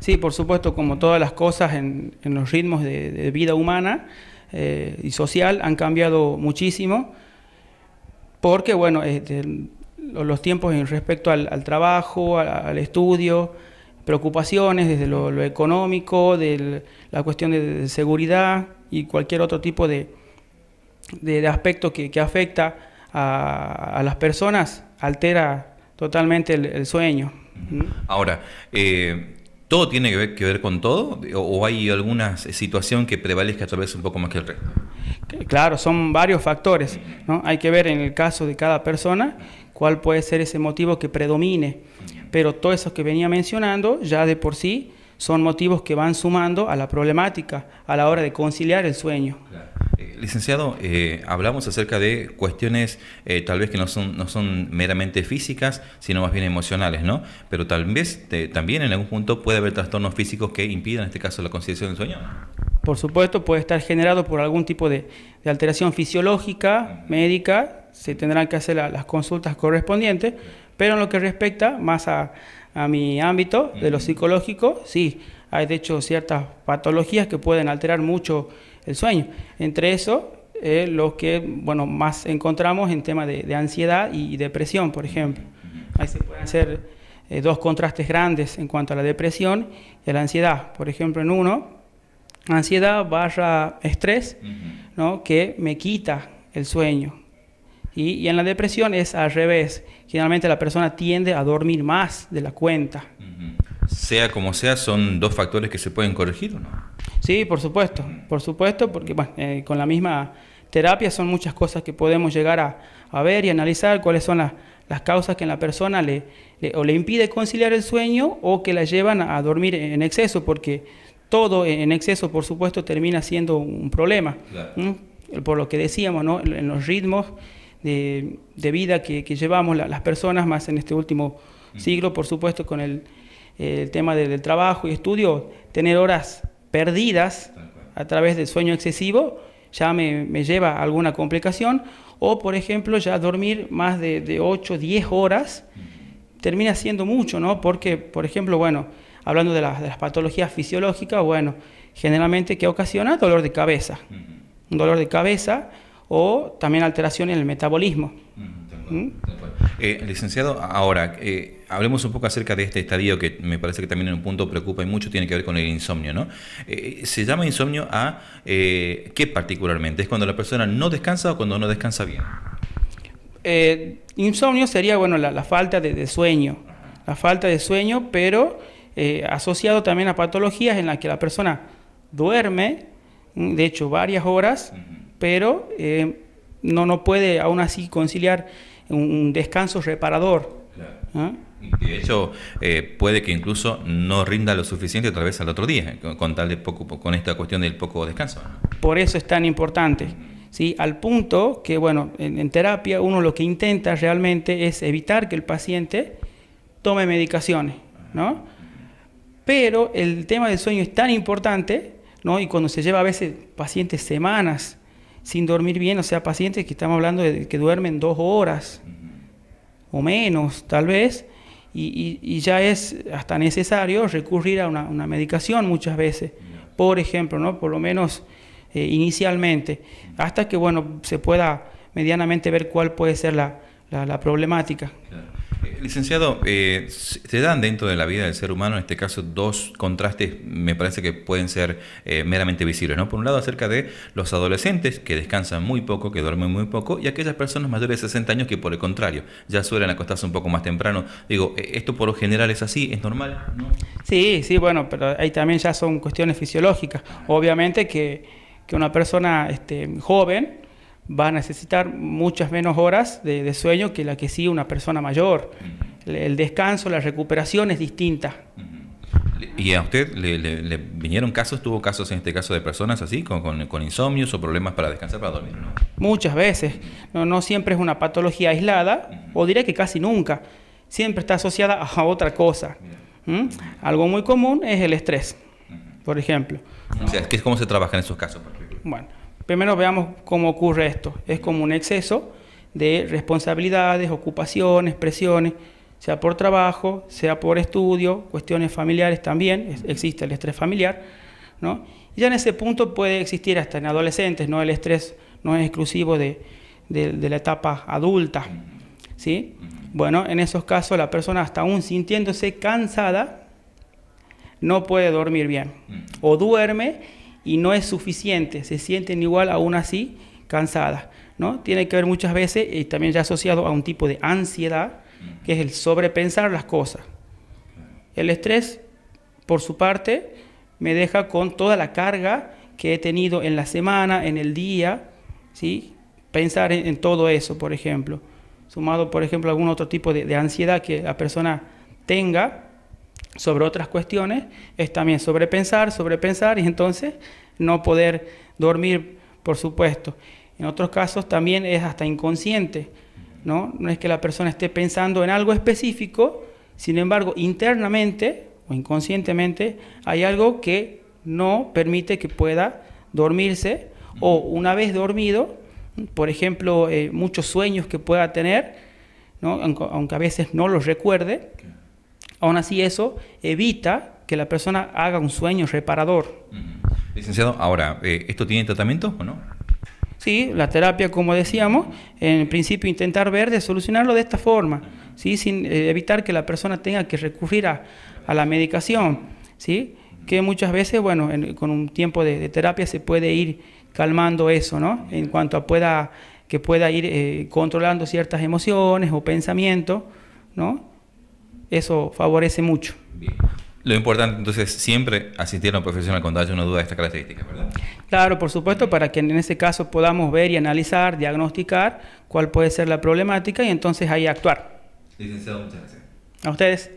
Sí, por supuesto, como todas las cosas en los ritmos de vida humana y social han cambiado muchísimo, porque bueno, los tiempos en respecto al trabajo, al estudio, preocupaciones desde lo económico, de la cuestión de seguridad y cualquier otro tipo de aspecto que afecta a las personas, altera totalmente el sueño. Ahora, ¿todo tiene que ver con todo? ¿O hay alguna situación que prevalezca tal vez un poco más que el resto? Claro, son varios factores, ¿no? Hay que ver en el caso de cada persona cuál puede ser ese motivo que predomine. Pero todos esos que venía mencionando ya de por sí son motivos que van sumando a la problemática a la hora de conciliar el sueño. Claro. Licenciado, hablamos acerca de cuestiones tal vez que no son meramente físicas, sino más bien emocionales, ¿no? Pero tal vez también en algún punto puede haber trastornos físicos que impidan, en este caso, la conciliación del sueño. Por supuesto, puede estar generado por algún tipo de alteración fisiológica, médica, se tendrán que hacer las consultas correspondientes, pero en lo que respecta más a mi ámbito de lo psicológico, sí, hay de hecho ciertas patologías que pueden alterar mucho el sueño. Entre eso, lo que bueno, más encontramos en temas de ansiedad y depresión, por ejemplo. Ahí se pueden hacer dos contrastes grandes en cuanto a la depresión y a la ansiedad. Por ejemplo, en uno, ansiedad barra estrés, ¿no? Que me quita el sueño. Y en la depresión es al revés. Generalmente la persona tiende a dormir más de la cuenta. Sea como sea, ¿son dos factores que se pueden corregir o no? Sí, por supuesto, porque bueno, con la misma terapia son muchas cosas que podemos llegar a ver y analizar cuáles son las causas que en la persona le impide conciliar el sueño o que la llevan a dormir en exceso, porque todo en exceso, por supuesto, termina siendo un problema. Claro. Por lo que decíamos, ¿no? En los ritmos de vida que llevamos las personas, más en este último siglo, por supuesto, con el tema del trabajo y estudio, tener horas perdidas a través del sueño excesivo ya me lleva a alguna complicación, o por ejemplo ya dormir más de 8, 10 horas termina siendo mucho, ¿no? Porque, por ejemplo, bueno, hablando de las patologías fisiológicas, bueno, generalmente ¿qué ocasiona? Dolor de cabeza. Un dolor de cabeza o también alteración en el metabolismo. Licenciado, ahora, hablemos un poco acerca de este estadio que me parece que también en un punto preocupa y mucho, tiene que ver con el insomnio, ¿no? ¿Se llama insomnio a qué particularmente? ¿Es cuando la persona no descansa o cuando no descansa bien? Insomnio sería, bueno, la falta de sueño. La falta de sueño, pero asociado también a patologías en las que la persona duerme, de hecho, varias horas, pero no puede aún así conciliar un descanso reparador. Claro. Y de hecho, puede que incluso no rinda lo suficiente otra vez al otro día, con tal de con esta cuestión del poco descanso. Por eso es tan importante, ¿sí? Al punto que, bueno, en terapia uno lo que intenta realmente es evitar que el paciente tome medicaciones, ¿no? Pero el tema del sueño es tan importante, ¿no? Y cuando se lleva a veces pacientes semanas sin dormir bien, o sea, pacientes que estamos hablando de que duermen 2 horas o menos, tal vez, y ya es hasta necesario recurrir a una medicación muchas veces, por ejemplo, ¿no? Por lo menos inicialmente, hasta que, bueno, se pueda medianamente ver cuál puede ser la problemática. Claro. Licenciado, se dan dentro de la vida del ser humano, en este caso, dos contrastes, me parece que pueden ser meramente visibles, ¿no? Por un lado, acerca de los adolescentes que descansan muy poco, que duermen muy poco, y aquellas personas mayores de 60 años que, por el contrario, ya suelen acostarse un poco más temprano. Digo, ¿esto por lo general es así? ¿Es normal? ¿No? Sí, bueno, pero ahí también ya son cuestiones fisiológicas. Obviamente que una persona joven va a necesitar muchas menos horas de sueño que la que sí una persona mayor. El descanso, la recuperación es distinta. ¿Y a usted le vinieron casos, tuvo casos en este caso de personas así, con insomnios o problemas para descansar, para dormir, ¿no? Muchas veces. No siempre es una patología aislada, o diré que casi nunca. Siempre está asociada a otra cosa. Algo muy común es el estrés, por ejemplo. O sea, ¿cómo se trabaja en esos casos? Bueno, primero veamos cómo ocurre esto. Es como un exceso de responsabilidades, ocupaciones, presiones, sea por trabajo, sea por estudio, cuestiones familiares también, existe el estrés familiar, ¿no? Y ya en ese punto puede existir hasta en adolescentes, ¿no? El estrés no es exclusivo de la etapa adulta, ¿sí? Bueno, en esos casos la persona, hasta aún sintiéndose cansada, no puede dormir bien, o duerme y no es suficiente, se sienten igual aún así cansadas, ¿no? Tiene que ver muchas veces, y también ya asociado a un tipo de ansiedad, que es el sobrepensar las cosas. El estrés, por su parte, me deja con toda la carga que he tenido en la semana, en el día, ¿sí? Pensar en todo eso, por ejemplo. Sumado, por ejemplo, a algún otro tipo de ansiedad que la persona tenga sobre otras cuestiones, es también sobrepensar, y entonces no poder dormir, por supuesto. En otros casos también es hasta inconsciente, ¿no? No es que la persona esté pensando en algo específico, sin embargo, internamente o inconscientemente hay algo que no permite que pueda dormirse, o una vez dormido, por ejemplo, muchos sueños que pueda tener, ¿no? Aunque a veces no los recuerde, aún así eso evita que la persona haga un sueño reparador. Licenciado, ahora, ¿esto tiene tratamiento o no? Sí, la terapia, como decíamos, en principio intentar ver de solucionarlo de esta forma, ¿sí? Sin evitar que la persona tenga que recurrir a la medicación, ¿sí? Que muchas veces, bueno, con un tiempo de terapia se puede ir calmando eso, ¿no? En cuanto a que pueda ir controlando ciertas emociones o pensamientos, ¿no? Eso favorece mucho. Bien. Lo importante entonces siempre asistir a un profesional cuando haya una duda de estas características, ¿verdad? Claro, por supuesto, para que en ese caso podamos ver y analizar, diagnosticar cuál puede ser la problemática y entonces ahí actuar. Licenciado, muchas gracias. A ustedes.